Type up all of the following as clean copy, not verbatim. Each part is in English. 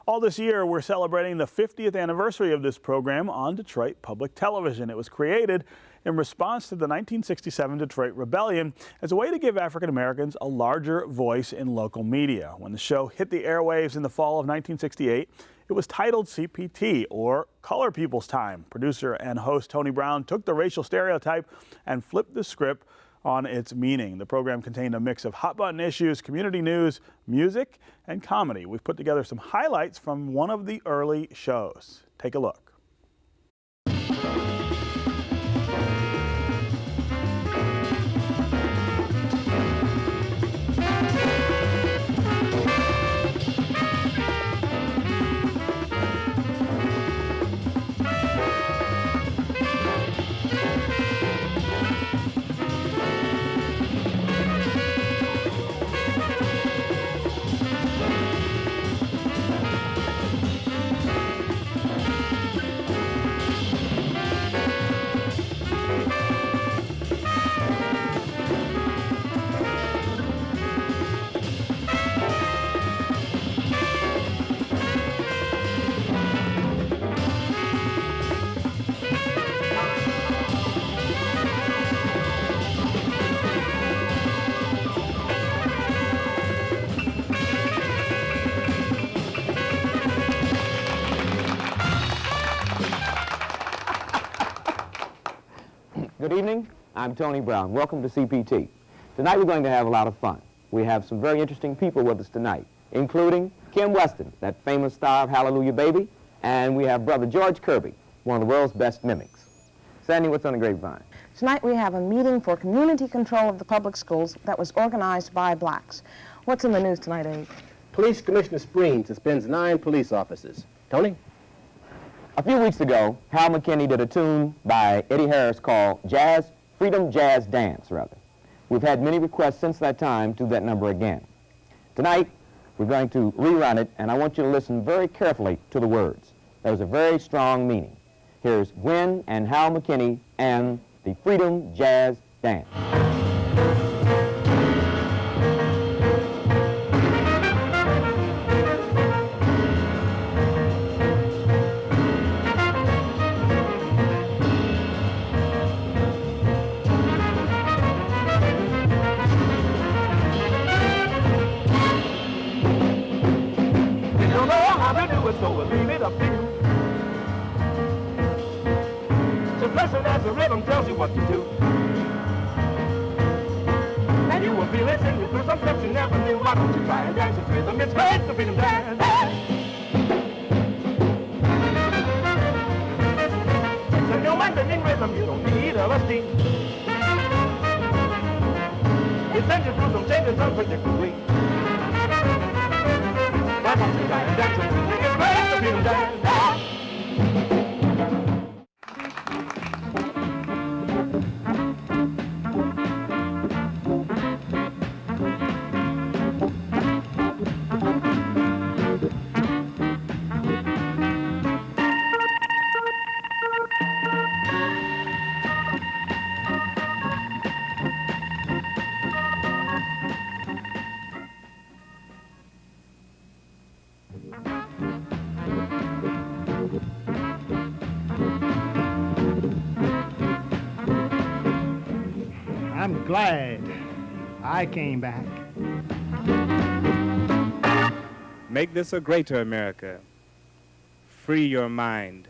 All this year, we're celebrating the 50th anniversary of this program on Detroit Public Television. It was created in response to the 1967 Detroit Rebellion as a way to give African Americans a larger voice in local media. When the show hit the airwaves in the fall of 1968, it was titled CPT, or Color People's Time. Producer and host Tony Brown took the racial stereotype and flipped the script on its meaning. The program contained a mix of hot-button issues, community news, music, and comedy. We've put together some highlights from one of the early shows. Take a look. Good evening, I'm Tony Brown. Welcome to CPT. Tonight we're going to have a lot of fun. We have some very interesting people with us tonight, including Kim Weston, that famous star of Hallelujah Baby, and we have brother George Kirby, one of the world's best mimics. Sandy, what's on the grapevine? Tonight we have a meeting for community control of the public schools that was organized by blacks. What's in the news tonight, Abe? Police Commissioner Spreen suspends 9 police officers. Tony? A few weeks ago, Hal McKinney did a tune by Eddie Harris called Freedom Jazz Dance, rather. We've had many requests since that time to do that number again. Tonight, we're going to rerun it, and I want you to listen very carefully to the words. There's a very strong meaning. Here's Gwen and Hal McKinney and the Freedom Jazz Dance. So we'll leave it up to you. Just listen as the rhythm tells you what to do. And you will feel it in you through some steps you never knew. Why don't you try and dance with rhythm? It's great to freedom dance. It's a new Mandolin rhythm, you don't need LSD. It sends you through some changes unpredictably. Why don't you try and dance with rhythm? It's great to freedom dance. I'm glad I came back. Make this a greater America. Free your mind.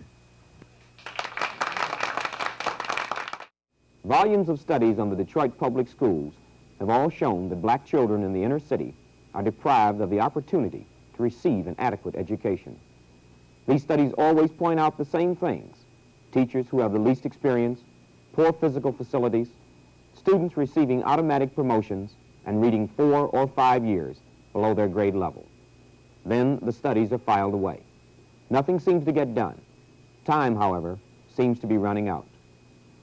Volumes of studies on the Detroit public schools have all shown that black children in the inner city are deprived of the opportunity to receive an adequate education. These studies always point out the same things: teachers who have the least experience, poor physical facilities, students receiving automatic promotions and reading 4 or 5 years below their grade level. Then the studies are filed away. Nothing seems to get done. Time, however, seems to be running out.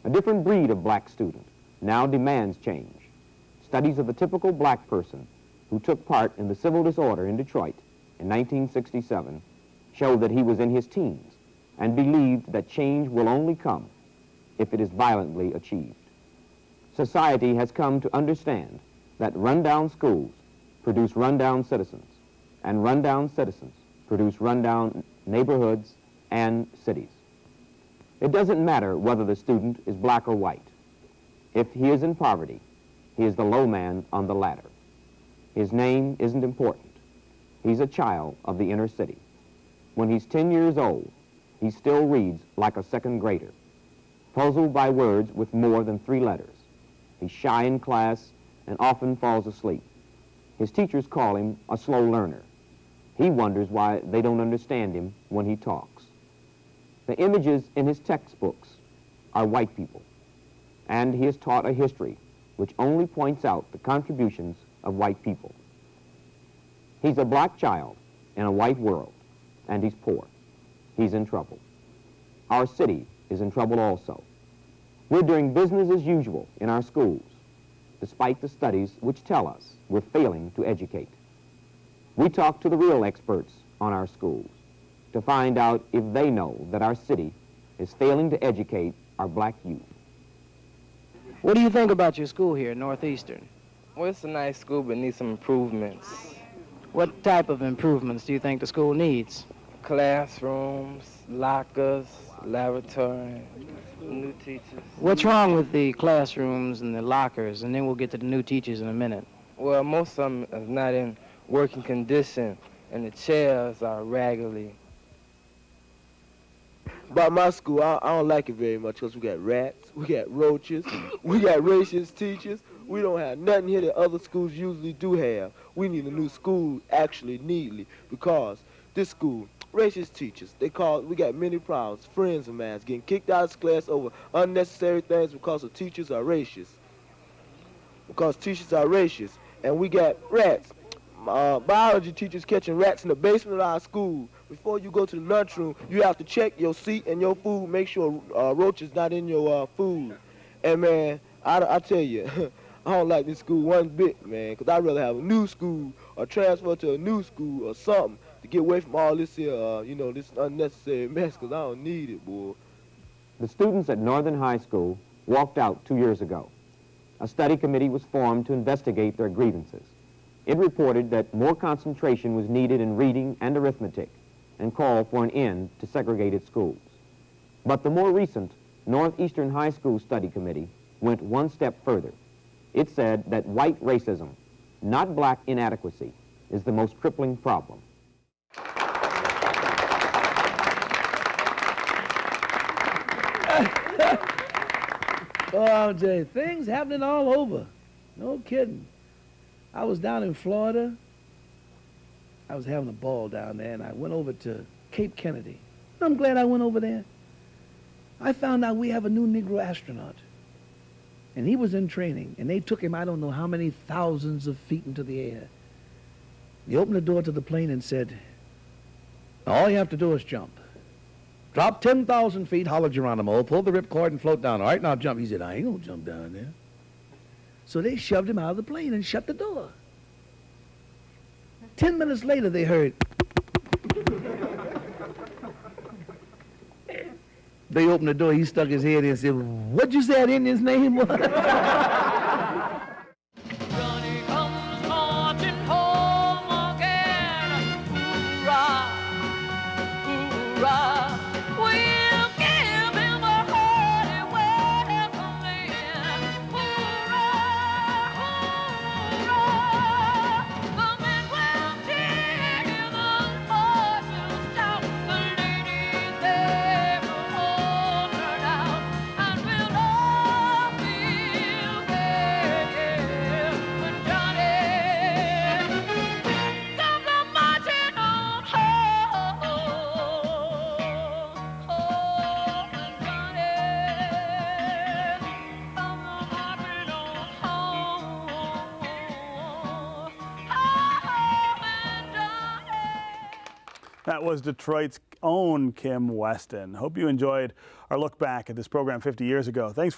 A different breed of black student now demands change. Studies of the typical black person who took part in the civil disorder in Detroit in 1967 showed that he was in his teens and believed that change will only come if it is violently achieved. Society has come to understand that rundown schools produce rundown citizens, and rundown citizens produce rundown neighborhoods and cities. It doesn't matter whether the student is black or white. If he is in poverty, he is the low man on the ladder. His name isn't important. He's a child of the inner city. When he's 10 years old, he still reads like a second grader, puzzled by words with more than 3 letters. He's shy in class and often falls asleep. His teachers call him a slow learner. He wonders why they don't understand him when he talks. The images in his textbooks are white people, and he is taught a history which only points out the contributions of white people. He's a black child in a white world, and he's poor. He's in trouble. Our city is in trouble also. We're doing business as usual in our schools, despite the studies which tell us we're failing to educate. We talk to the real experts on our schools to find out if they know that our city is failing to educate our black youth. What do you think about your school here at Northeastern? Well, it's a nice school, but needs some improvements. What type of improvements do you think the school needs? Classrooms, lockers, laboratory, new teachers. What's wrong with the classrooms and the lockers? And then we'll get to the new teachers in a minute. Well, most of them are not in working condition, and the chairs are raggedy. About my school, I don't like it very much because we got rats, we got roaches, we got racist teachers. We don't have nothing here that other schools usually do have. We need a new school actually neatly because this school, racist teachers, we got many problems. Friends of mine getting kicked out of class over unnecessary things because the teachers are racist. Because teachers are racist. And we got rats. Biology teachers catching rats in the basement of our school. Before you go to the lunchroom, you have to check your seat and your food, make sure roaches not in your food. And man, I tell you, I don't like this school one bit, man, because I'd rather have a new school or transfer to a new school or something to get away from all this here, this unnecessary mess, because I don't need it, boy. The students at Northern High School walked out 2 years ago. A study committee was formed to investigate their grievances. It reported that more concentration was needed in reading and arithmetic and called for an end to segregated schools. But the more recent Northeastern High School Study Committee went one step further. It said that white racism, not black inadequacy, is the most crippling problem. Oh, Jay, things happening all over. No kidding. I was down in Florida. I was having a ball down there, and I went over to Cape Kennedy. I'm glad I went over there. I found out we have a new Negro astronaut. And he was in training, and they took him I don't know how many thousands of feet into the air. He opened the door to the plane and said, all you have to do is jump. Drop 10,000 feet, holler Geronimo, pull the ripcord and float down. All right, now jump. He said, I ain't gonna jump down there. So they shoved him out of the plane and shut the door. 10 minutes later, they heard. They opened the door, he stuck his head in and said, what'd you say that Indian's name was? Johnny comes marching home again. Hoorah, hoorah. We'll give him a hearty welcome then. Hoorah, hoorah. The men will cheer, the boys will shout, the ladies they will all turn out, and we'll all feel gay when Johnny comes marching on home. Oh, when Johnny comes marching on home. Oh, when Johnny. That was Detroit's own Kim Weston. Hope you enjoyed our look back at this program 50 years ago. Thanks for